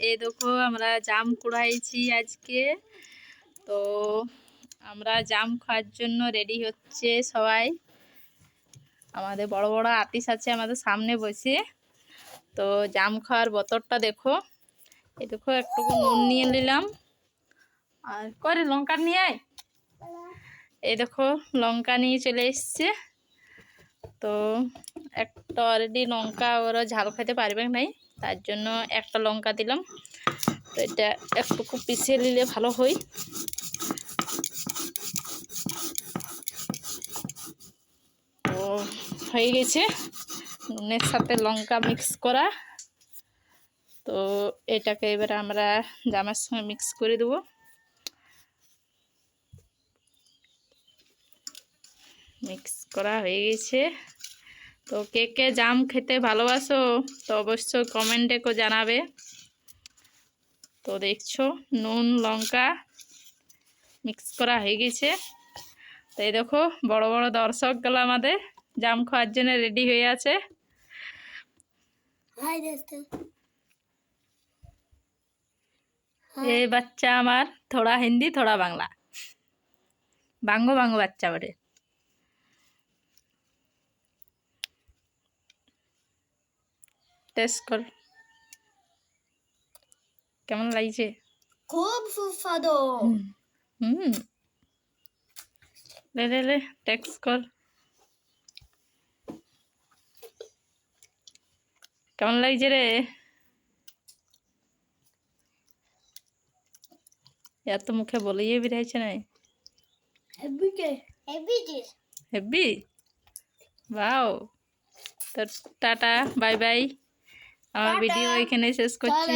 এই দেখো আমরা জাম কুড়াইছি আজকে। তো আমরা জাম খাওয়ার জন্য রেডি হচ্ছে সবাই। আমাদের বড় বড় আর্টিস্ট আছে আমাদের সামনে বসে। তো জাম খাওয়ার বোতলটা দেখো, এই দেখো একটু নুন নিয়ে নিলাম আর করে লঙ্কা নিয়ে আয়। এই দেখো লঙ্কা নিয়ে চলে এসছে। তো একটা অলরেডি লঙ্কা ওরা ঝাল খেতে পারবে নাই, তার জন্য একটা লঙ্কা দিলাম। তো এটা একটু পিছিয়ে নিলে ভালো হয়। তো হয়ে গেছে নুনের সাথে লঙ্কা মিক্স করা। তো এটাকে এবার আমরা জামের সঙ্গে মিক্স করে দেবো। মিক্স করা হয়ে গেছে। তো কে কে জাম খেতে ভালোবাসো তো অবশ্যই কমেন্টে জানাবে। তো দেখছো নুন লঙ্কা মিক্স করা হয়ে গেছে। তো এই দেখো বড় বড় দর্শকগুলো আমাদের জাম খাওয়ার জন্য রেডি হয়ে আছে। এই বাচ্চা আমার থোড়া হিন্দি থোড়া বাংলা, বাংলো বাংলো বাচ্চা বটে। টেস্ট কর, কেমন লাগছে? খুব সুস্বাদু। লে লে লে টেস্ট কর, কেমন লাগছে রে? এত মুখে বলেই বেরিয়েছে না। হেভি বাও। তো টাটা বাই বাই, আমার ভিডিও এখানে শেষ করছি।